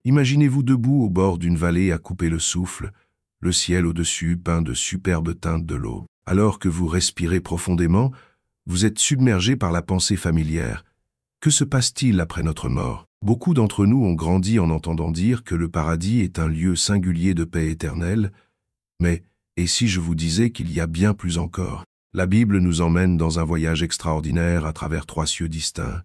Imaginez-vous debout au bord d'une vallée à couper le souffle, le ciel au-dessus peint de superbes teintes de l'eau. Alors que vous respirez profondément, vous êtes submergé par la pensée familière. Que se passe-t-il après notre mort? Beaucoup d'entre nous ont grandi en entendant dire que le paradis est un lieu singulier de paix éternelle, mais et si je vous disais qu'il y a bien plus encore? La Bible nous emmène dans un voyage extraordinaire à travers 3 cieux distincts,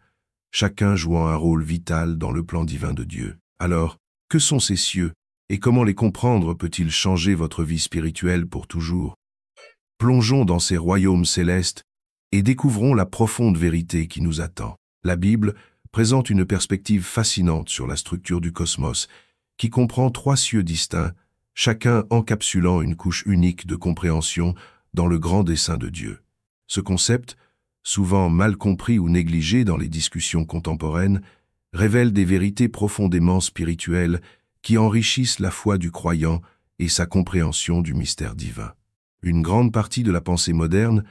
chacun jouant un rôle vital dans le plan divin de Dieu. Alors, que sont ces cieux, et comment les comprendre peut-il changer votre vie spirituelle pour toujours? Plongeons dans ces royaumes célestes et découvrons la profonde vérité qui nous attend. La Bible présente une perspective fascinante sur la structure du cosmos, qui comprend 3 cieux distincts, chacun encapsulant une couche unique de compréhension dans le grand dessein de Dieu. Ce concept, souvent mal compris ou négligé dans les discussions contemporaines, révèle des vérités profondément spirituelles qui enrichissent la foi du croyant et sa compréhension du mystère divin. Une grande partie de la pensée moderne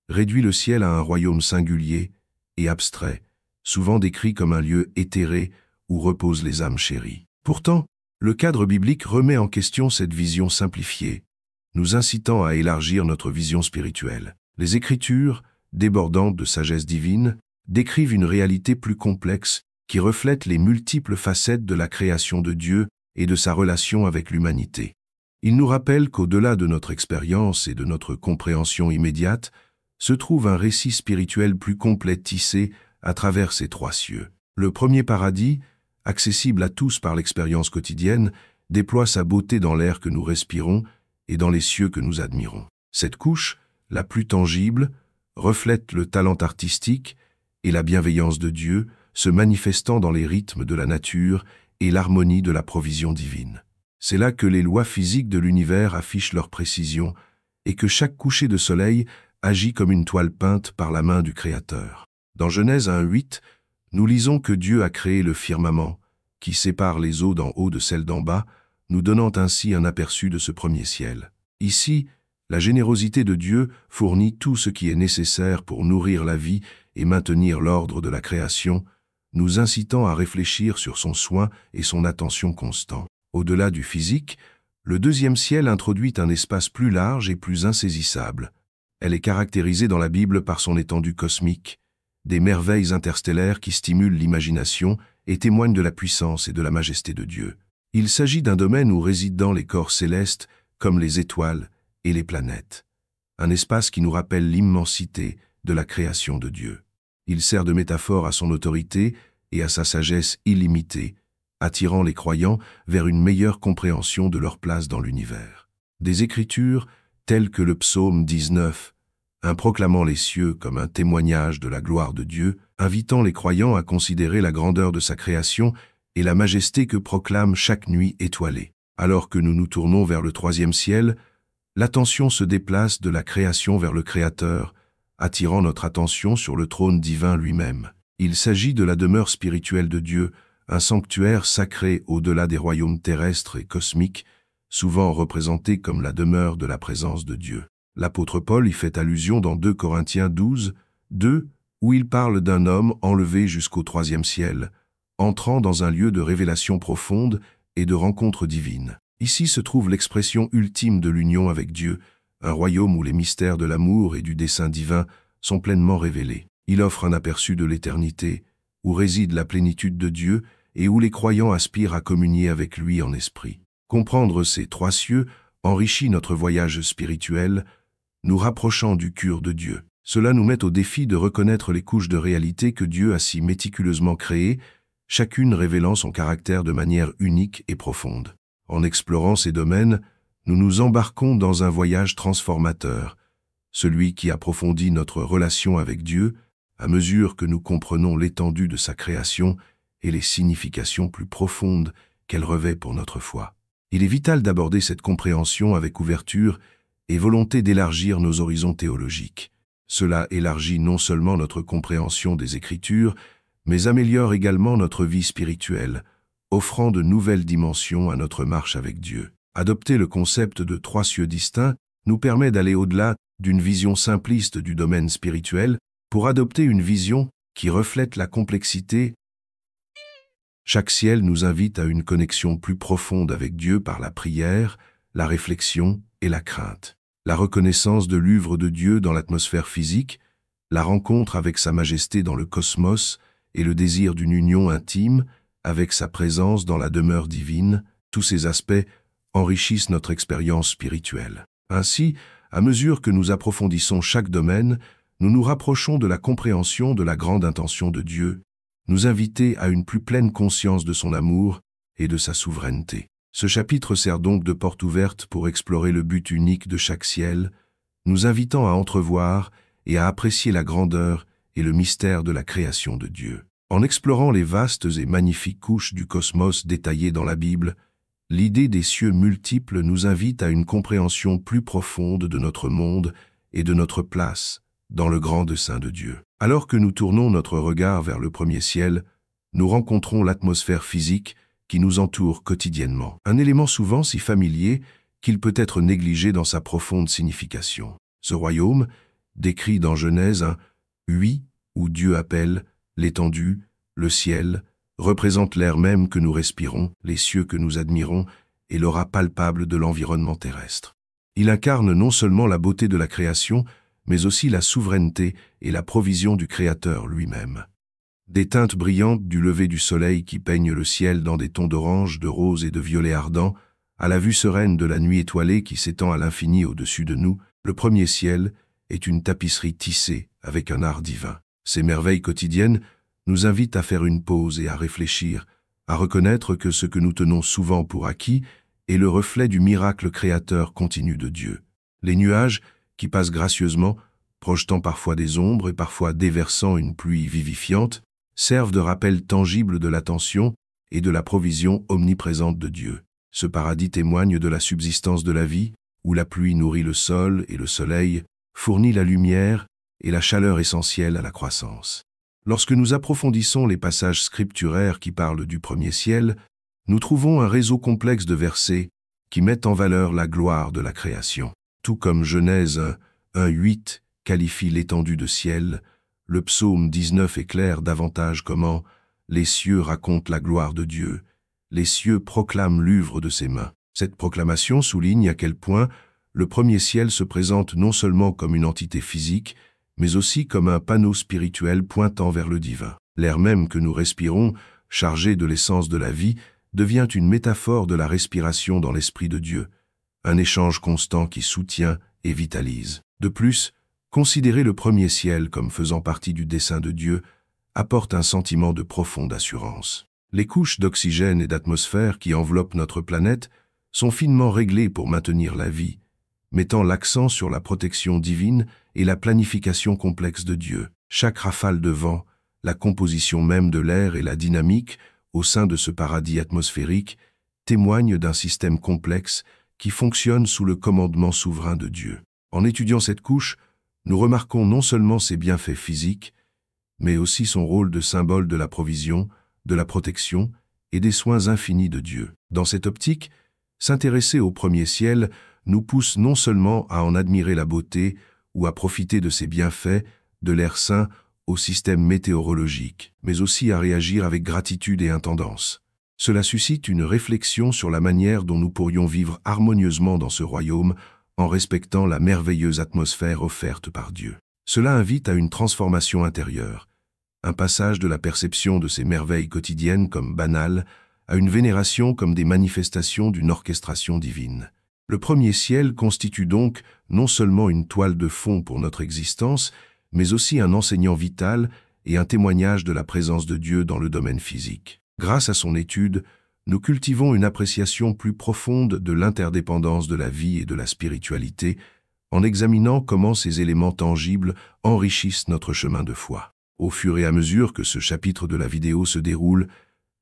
réduit le ciel à un royaume singulier et abstrait, souvent décrit comme un lieu éthéré où reposent les âmes chéries. Pourtant, le cadre biblique remet en question cette vision simplifiée, nous incitant à élargir notre vision spirituelle. Les Écritures, débordantes de sagesse divine, décrivent une réalité plus complexe qui reflète les multiples facettes de la création de Dieu et de sa relation avec l'humanité. Il nous rappelle qu'au-delà de notre expérience et de notre compréhension immédiate, se trouve un récit spirituel plus complet tissé à travers ces 3 cieux. Le premier paradis, accessible à tous par l'expérience quotidienne, déploie sa beauté dans l'air que nous respirons et dans les cieux que nous admirons. Cette couche, la plus tangible, reflète le talent artistique et la bienveillance de Dieu, se manifestant dans les rythmes de la nature et l'harmonie de la provision divine. C'est là que les lois physiques de l'univers affichent leur précision et que chaque coucher de soleil agit comme une toile peinte par la main du Créateur. Dans Genèse 1:8, nous lisons que Dieu a créé le firmament, qui sépare les eaux d'en haut de celles d'en bas, nous donnant ainsi un aperçu de ce premier ciel. Ici, la générosité de Dieu fournit tout ce qui est nécessaire pour nourrir la vie et maintenir l'ordre de la création, nous incitant à réfléchir sur son soin et son attention constant. Au-delà du physique, le deuxième ciel introduit un espace plus large et plus insaisissable. Elle est caractérisée dans la Bible par son étendue cosmique, des merveilles interstellaires qui stimulent l'imagination et témoignent de la puissance et de la majesté de Dieu. Il s'agit d'un domaine où résident les corps célestes comme les étoiles et les planètes, un espace qui nous rappelle l'immensité de la création de Dieu. Il sert de métaphore à son autorité et à sa sagesse illimitée, attirant les croyants vers une meilleure compréhension de leur place dans l'univers. Des Écritures, telles que le psaume 19, proclamant les cieux comme un témoignage de la gloire de Dieu, invitant les croyants à considérer la grandeur de sa création et la majesté que proclame chaque nuit étoilée. Alors que nous nous tournons vers le 3e ciel, l'attention se déplace de la création vers le Créateur, attirant notre attention sur le trône divin lui-même. Il s'agit de la demeure spirituelle de Dieu, un sanctuaire sacré au-delà des royaumes terrestres et cosmiques, souvent représenté comme la demeure de la présence de Dieu. L'apôtre Paul y fait allusion dans 2 Corinthiens 12:2, où il parle d'un homme enlevé jusqu'au 3e ciel, entrant dans un lieu de révélation profonde et de rencontre divine. Ici se trouve l'expression ultime de l'union avec Dieu, un royaume où les mystères de l'amour et du dessein divin sont pleinement révélés. Il offre un aperçu de l'éternité, où réside la plénitude de Dieu et où les croyants aspirent à communier avec lui en esprit. Comprendre ces 3 cieux enrichit notre voyage spirituel, nous rapprochant du cœur de Dieu. Cela nous met au défi de reconnaître les couches de réalité que Dieu a si méticuleusement créées, chacune révélant son caractère de manière unique et profonde. En explorant ces domaines, nous nous embarquons dans un voyage transformateur, celui qui approfondit notre relation avec Dieu à mesure que nous comprenons l'étendue de sa création et les significations plus profondes qu'elle revêt pour notre foi. Il est vital d'aborder cette compréhension avec ouverture et volonté d'élargir nos horizons théologiques. Cela élargit non seulement notre compréhension des Écritures, mais améliore également notre vie spirituelle, offrant de nouvelles dimensions à notre marche avec Dieu. Adopter le concept de 3 cieux distincts nous permet d'aller au-delà d'une vision simpliste du domaine spirituel pour adopter une vision qui reflète la complexité Chaque ciel nous invite à une connexion plus profonde avec Dieu par la prière, la réflexion et la crainte. La reconnaissance de l'œuvre de Dieu dans l'atmosphère physique, la rencontre avec sa majesté dans le cosmos et le désir d'une union intime avec sa présence dans la demeure divine, tous ces aspects enrichissent notre expérience spirituelle. Ainsi, à mesure que nous approfondissons chaque domaine, nous nous rapprochons de la compréhension de la grande intention de Dieu, nous inviter à une plus pleine conscience de son amour et de sa souveraineté. Ce chapitre sert donc de porte ouverte pour explorer le but unique de chaque ciel, nous invitant à entrevoir et à apprécier la grandeur et le mystère de la création de Dieu. En explorant les vastes et magnifiques couches du cosmos détaillées dans la Bible, l'idée des cieux multiples nous invite à une compréhension plus profonde de notre monde et de notre place dans le grand dessein de Dieu. Alors que nous tournons notre regard vers le premier ciel, nous rencontrons l'atmosphère physique qui nous entoure quotidiennement. Un élément souvent si familier qu'il peut être négligé dans sa profonde signification. Ce royaume, décrit dans Genèse 1:8, où Dieu appelle l'étendue, le ciel, représente l'air même que nous respirons, les cieux que nous admirons et l'aura palpable de l'environnement terrestre. Il incarne non seulement la beauté de la création, mais aussi la souveraineté et la provision du Créateur lui-même. Des teintes brillantes du lever du soleil qui peignent le ciel dans des tons d'orange, de rose et de violet ardent, à la vue sereine de la nuit étoilée qui s'étend à l'infini au-dessus de nous, le premier ciel est une tapisserie tissée avec un art divin. Ces merveilles quotidiennes nous invitent à faire une pause et à réfléchir, à reconnaître que ce que nous tenons souvent pour acquis est le reflet du miracle créateur continu de Dieu. Les nuages, qui passent gracieusement, projetant parfois des ombres et parfois déversant une pluie vivifiante, servent de rappel tangible de l'attention et de la provision omniprésente de Dieu. Ce paradis témoigne de la subsistance de la vie, où la pluie nourrit le sol et le soleil fournit la lumière et la chaleur essentielle à la croissance. Lorsque nous approfondissons les passages scripturaires qui parlent du premier ciel, nous trouvons un réseau complexe de versets qui mettent en valeur la gloire de la création. Tout comme Genèse 1:8 qualifie l'étendue de ciel, le psaume 19 éclaire davantage comment les cieux racontent la gloire de Dieu, les cieux proclament l'œuvre de ses mains. Cette proclamation souligne à quel point le premier ciel se présente non seulement comme une entité physique, mais aussi comme un panneau spirituel pointant vers le divin. L'air même que nous respirons, chargé de l'essence de la vie, devient une métaphore de la respiration dans l'Esprit de Dieu, un échange constant qui soutient et vitalise. De plus, considérer le premier ciel comme faisant partie du dessein de Dieu apporte un sentiment de profonde assurance. Les couches d'oxygène et d'atmosphère qui enveloppent notre planète sont finement réglées pour maintenir la vie, mettant l'accent sur la protection divine et la planification complexe de Dieu. Chaque rafale de vent, la composition même de l'air et la dynamique au sein de ce paradis atmosphérique témoignent d'un système complexe qui fonctionne sous le commandement souverain de Dieu. En étudiant cette couche, nous remarquons non seulement ses bienfaits physiques, mais aussi son rôle de symbole de la provision, de la protection et des soins infinis de Dieu. Dans cette optique, s'intéresser au premier ciel nous pousse non seulement à en admirer la beauté ou à profiter de ses bienfaits, de l'air sain au système météorologique, mais aussi à réagir avec gratitude et intendance. Cela suscite une réflexion sur la manière dont nous pourrions vivre harmonieusement dans ce royaume en respectant la merveilleuse atmosphère offerte par Dieu. Cela invite à une transformation intérieure, un passage de la perception de ces merveilles quotidiennes comme banales à une vénération comme des manifestations d'une orchestration divine. Le premier ciel constitue donc non seulement une toile de fond pour notre existence, mais aussi un enseignant vital et un témoignage de la présence de Dieu dans le domaine physique. Grâce à son étude, nous cultivons une appréciation plus profonde de l'interdépendance de la vie et de la spiritualité, en examinant comment ces éléments tangibles enrichissent notre chemin de foi. Au fur et à mesure que ce chapitre de la vidéo se déroule,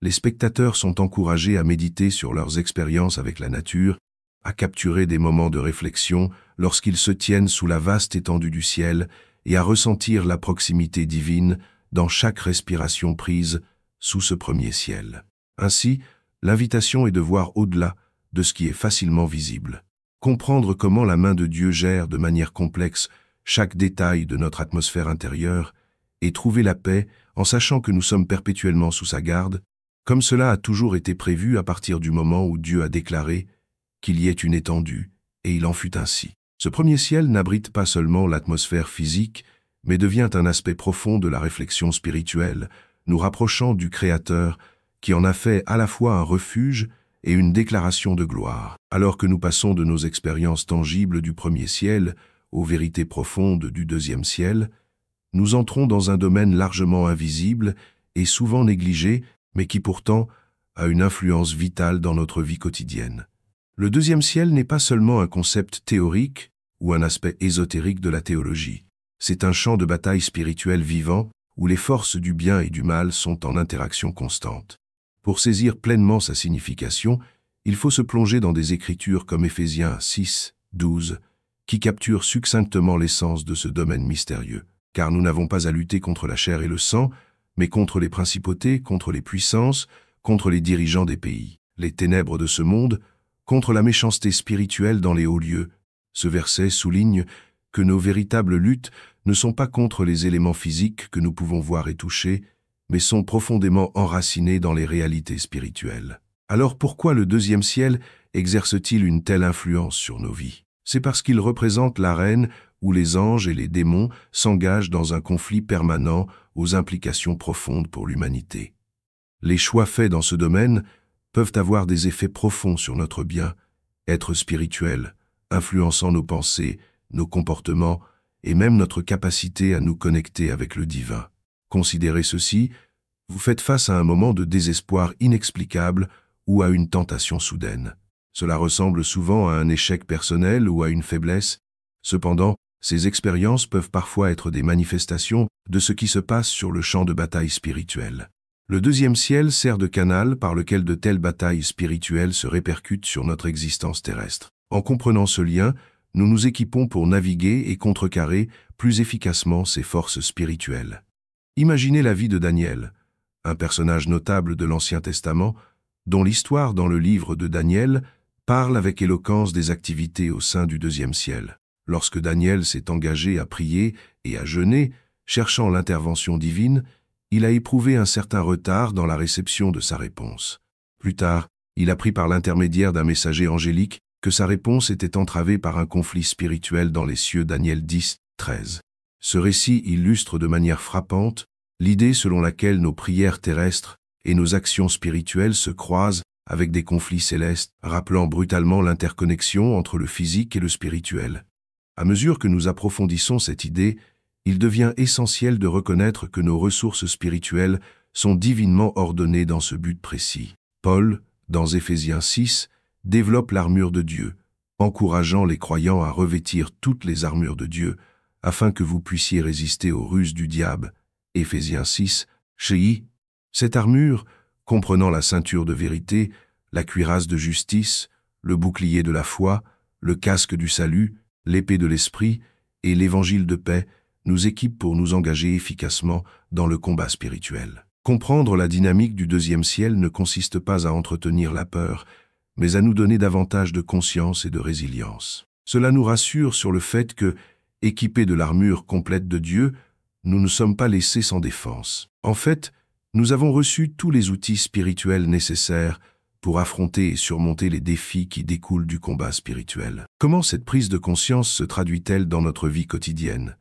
les spectateurs sont encouragés à méditer sur leurs expériences avec la nature, à capturer des moments de réflexion lorsqu'ils se tiennent sous la vaste étendue du ciel et à ressentir la proximité divine dans chaque respiration prise sous ce premier ciel. Ainsi, l'invitation est de voir au-delà de ce qui est facilement visible. Comprendre comment la main de Dieu gère de manière complexe chaque détail de notre atmosphère intérieure et trouver la paix en sachant que nous sommes perpétuellement sous sa garde comme cela a toujours été prévu à partir du moment où Dieu a déclaré qu'il y ait une étendue, et il en fut ainsi. Ce premier ciel n'abrite pas seulement l'atmosphère physique, mais devient un aspect profond de la réflexion spirituelle, nous rapprochant du Créateur, qui en a fait à la fois un refuge et une déclaration de gloire. Alors que nous passons de nos expériences tangibles du premier ciel aux vérités profondes du deuxième ciel, nous entrons dans un domaine largement invisible et souvent négligé, mais qui pourtant a une influence vitale dans notre vie quotidienne. Le deuxième ciel n'est pas seulement un concept théorique ou un aspect ésotérique de la théologie. C'est un champ de bataille spirituel vivant où les forces du bien et du mal sont en interaction constante. Pour saisir pleinement sa signification, il faut se plonger dans des écritures comme Éphésiens 6, 12, qui capturent succinctement l'essence de ce domaine mystérieux. Car nous n'avons pas à lutter contre la chair et le sang, mais contre les principautés, contre les puissances, contre les dirigeants des pays, les ténèbres de ce monde, contre la méchanceté spirituelle dans les hauts lieux. Ce verset souligne que nos véritables luttes ne sont pas contre les éléments physiques que nous pouvons voir et toucher, mais sont profondément enracinées dans les réalités spirituelles. Alors pourquoi le deuxième ciel exerce-t-il une telle influence sur nos vies? C'est parce qu'il représente l'arène où les anges et les démons s'engagent dans un conflit permanent aux implications profondes pour l'humanité. Les choix faits dans ce domaine peuvent avoir des effets profonds sur notre bien, être spirituel, influençant nos pensées, nos comportements et même notre capacité à nous connecter avec le divin. Considérez ceci, vous faites face à un moment de désespoir inexplicable ou à une tentation soudaine. Cela ressemble souvent à un échec personnel ou à une faiblesse. Cependant, ces expériences peuvent parfois être des manifestations de ce qui se passe sur le champ de bataille spirituel. Le deuxième ciel sert de canal par lequel de telles batailles spirituelles se répercutent sur notre existence terrestre. En comprenant ce lien, nous nous équipons pour naviguer et contrecarrer plus efficacement ces forces spirituelles. Imaginez la vie de Daniel, un personnage notable de l'Ancien Testament, dont l'histoire dans le livre de Daniel parle avec éloquence des activités au sein du deuxième ciel. Lorsque Daniel s'est engagé à prier et à jeûner, cherchant l'intervention divine, il a éprouvé un certain retard dans la réception de sa réponse. Plus tard, il apprit par l'intermédiaire d'un messager angélique que sa réponse était entravée par un conflit spirituel dans les cieux. Daniel 10, 13. Ce récit illustre de manière frappante l'idée selon laquelle nos prières terrestres et nos actions spirituelles se croisent avec des conflits célestes, rappelant brutalement l'interconnexion entre le physique et le spirituel. À mesure que nous approfondissons cette idée, il devient essentiel de reconnaître que nos ressources spirituelles sont divinement ordonnées dans ce but précis. Paul, dans Éphésiens 6, développe l'armure de Dieu, encourageant les croyants à revêtir toutes les armures de Dieu, afin que vous puissiez résister aux ruses du diable. Éphésiens 6, Chéi. Cette armure, comprenant la ceinture de vérité, la cuirasse de justice, le bouclier de la foi, le casque du salut, l'épée de l'esprit et l'évangile de paix, nous équipe pour nous engager efficacement dans le combat spirituel. Comprendre la dynamique du deuxième ciel ne consiste pas à entretenir la peur, mais à nous donner davantage de conscience et de résilience. Cela nous rassure sur le fait que, équipés de l'armure complète de Dieu, nous ne sommes pas laissés sans défense. En fait, nous avons reçu tous les outils spirituels nécessaires pour affronter et surmonter les défis qui découlent du combat spirituel. Comment cette prise de conscience se traduit-elle dans notre vie quotidienne?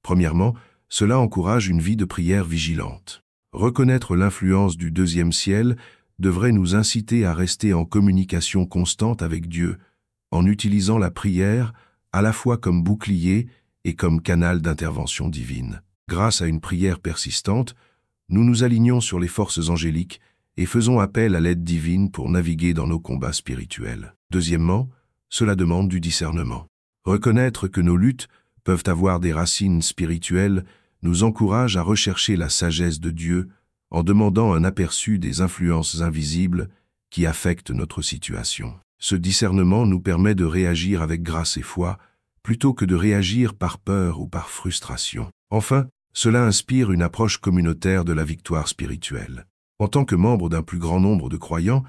Premièrement, cela encourage une vie de prière vigilante. Reconnaître l'influence du deuxième ciel devrait nous inciter à rester en communication constante avec Dieu, en utilisant la prière à la fois comme bouclier et comme canal d'intervention divine. Grâce à une prière persistante, nous nous alignons sur les forces angéliques et faisons appel à l'aide divine pour naviguer dans nos combats spirituels. Deuxièmement, cela demande du discernement. Reconnaître que nos luttes peuvent avoir des racines spirituelles nous encourage à rechercher la sagesse de Dieu en demandant un aperçu des influences invisibles qui affectent notre situation. Ce discernement nous permet de réagir avec grâce et foi, plutôt que de réagir par peur ou par frustration. Enfin, cela inspire une approche communautaire de la victoire spirituelle. En tant que membre d'un plus grand nombre de croyants,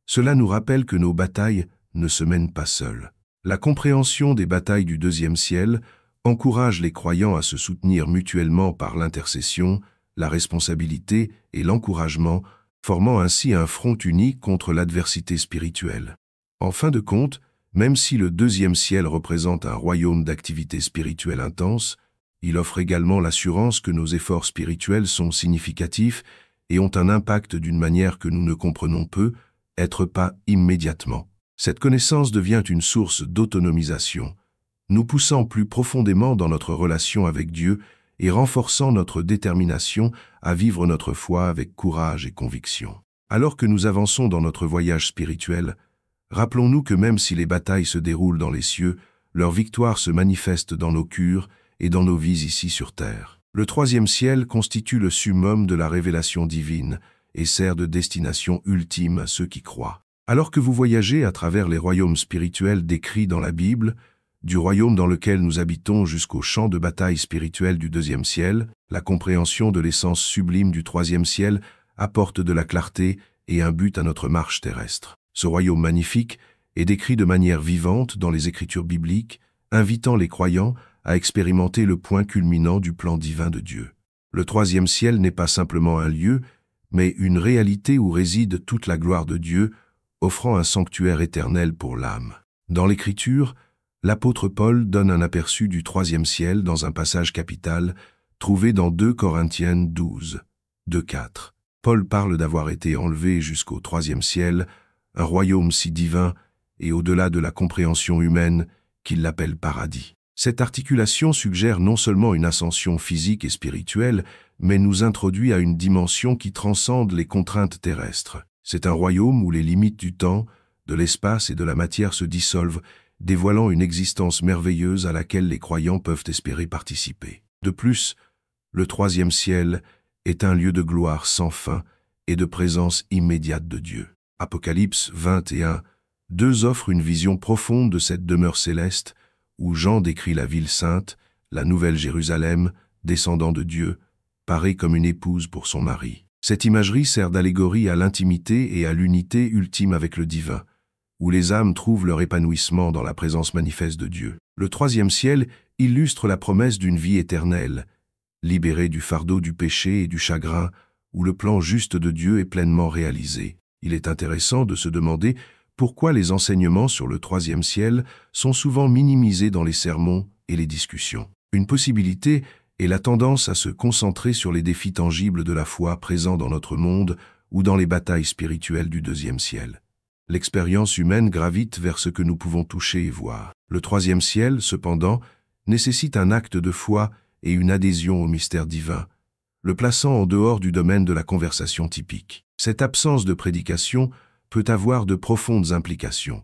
cela nous rappelle que nos batailles ne se mènent pas seules. La compréhension des batailles du deuxième ciel encourage les croyants à se soutenir mutuellement par l'intercession, la responsabilité et l'encouragement formant ainsi un front uni contre l'adversité spirituelle. En fin de compte, même si le deuxième ciel représente un royaume d'activité spirituelle intense, il offre également l'assurance que nos efforts spirituels sont significatifs et ont un impact d'une manière que nous ne comprenons peu, être pas immédiatement. Cette connaissance devient une source d'autonomisation, nous poussant plus profondément dans notre relation avec Dieu et renforçant notre détermination à vivre notre foi avec courage et conviction. Alors que nous avançons dans notre voyage spirituel, rappelons-nous que même si les batailles se déroulent dans les cieux, leur victoire se manifeste dans nos cœurs et dans nos vies ici sur terre. Le troisième ciel constitue le summum de la révélation divine et sert de destination ultime à ceux qui croient. Alors que vous voyagez à travers les royaumes spirituels décrits dans la Bible, du royaume dans lequel nous habitons jusqu'au champ de bataille spirituel du deuxième ciel, la compréhension de l'essence sublime du troisième ciel apporte de la clarté et un but à notre marche terrestre. Ce royaume magnifique est décrit de manière vivante dans les Écritures bibliques, invitant les croyants à expérimenter le point culminant du plan divin de Dieu. Le troisième ciel n'est pas simplement un lieu, mais une réalité où réside toute la gloire de Dieu, offrant un sanctuaire éternel pour l'âme. Dans l'Écriture, l'apôtre Paul donne un aperçu du troisième ciel dans un passage capital trouvé dans 2 Corinthiens 12, 2-4. Paul parle d'avoir été enlevé jusqu'au troisième ciel, un royaume si divin et au-delà de la compréhension humaine qu'il l'appelle paradis. Cette articulation suggère non seulement une ascension physique et spirituelle, mais nous introduit à une dimension qui transcende les contraintes terrestres. C'est un royaume où les limites du temps, de l'espace et de la matière se dissolvent, dévoilant une existence merveilleuse à laquelle les croyants peuvent espérer participer. De plus, le troisième ciel est un lieu de gloire sans fin et de présence immédiate de Dieu. Apocalypse 21, 2 offre une vision profonde de cette demeure céleste, où Jean décrit la ville sainte, la nouvelle Jérusalem, descendant de Dieu, parée comme une épouse pour son mari. Cette imagerie sert d'allégorie à l'intimité et à l'unité ultime avec le divin, où les âmes trouvent leur épanouissement dans la présence manifeste de Dieu. Le troisième ciel illustre la promesse d'une vie éternelle, libérée du fardeau du péché et du chagrin, où le plan juste de Dieu est pleinement réalisé. Il est intéressant de se demander pourquoi les enseignements sur le troisième ciel sont souvent minimisés dans les sermons et les discussions. Une possibilité est la tendance à se concentrer sur les défis tangibles de la foi présents dans notre monde ou dans les batailles spirituelles du deuxième ciel. L'expérience humaine gravite vers ce que nous pouvons toucher et voir. Le troisième ciel, cependant, nécessite un acte de foi et une adhésion au mystère divin, le plaçant en dehors du domaine de la conversation typique. Cette absence de prédication peut avoir de profondes implications.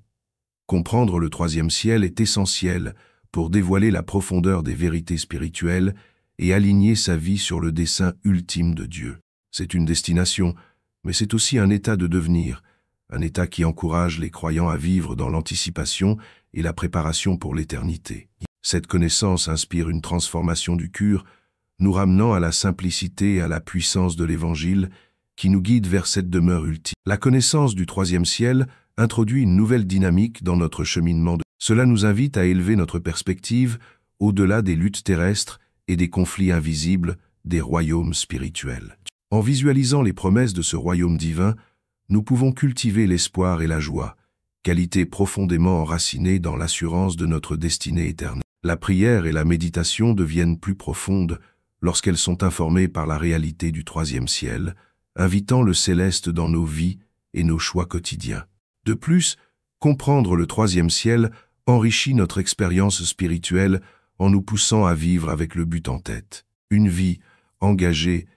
Comprendre le troisième ciel est essentiel pour dévoiler la profondeur des vérités spirituelles et aligner sa vie sur le dessein ultime de Dieu. C'est une destination, mais c'est aussi un état de devenir, un état qui encourage les croyants à vivre dans l'anticipation et la préparation pour l'éternité. Cette connaissance inspire une transformation du cœur, nous ramenant à la simplicité et à la puissance de l'Évangile qui nous guide vers cette demeure ultime. La connaissance du troisième ciel introduit une nouvelle dynamique dans notre cheminement. Cela nous invite à élever notre perspective au-delà des luttes terrestres et des conflits invisibles des royaumes spirituels. En visualisant les promesses de ce royaume divin, nous pouvons cultiver l'espoir et la joie, qualités profondément enracinées dans l'assurance de notre destinée éternelle. La prière et la méditation deviennent plus profondes lorsqu'elles sont informées par la réalité du troisième ciel, invitant le céleste dans nos vies et nos choix quotidiens. De plus, comprendre le troisième ciel enrichit notre expérience spirituelle en nous poussant à vivre avec le but en tête. Une vie engagée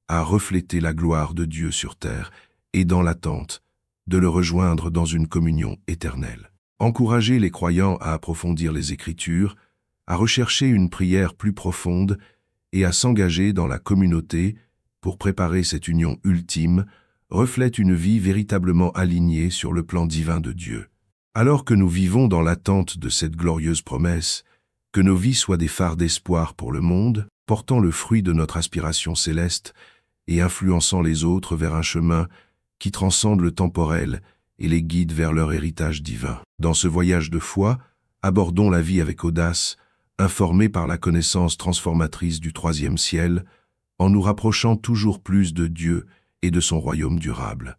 à refléter la gloire de Dieu sur terre et dans l'attente de le rejoindre dans une communion éternelle. Encourager les croyants à approfondir les Écritures, à rechercher une prière plus profonde et à s'engager dans la communauté pour préparer cette union ultime, reflète une vie véritablement alignée sur le plan divin de Dieu. Alors que nous vivons dans l'attente de cette glorieuse promesse, que nos vies soient des phares d'espoir pour le monde, portant le fruit de notre aspiration céleste et influençant les autres vers un chemin qui transcende le temporel et les guide vers leur héritage divin. Dans ce voyage de foi, abordons la vie avec audace, informés par la connaissance transformatrice du troisième ciel, en nous rapprochant toujours plus de Dieu et de son royaume durable.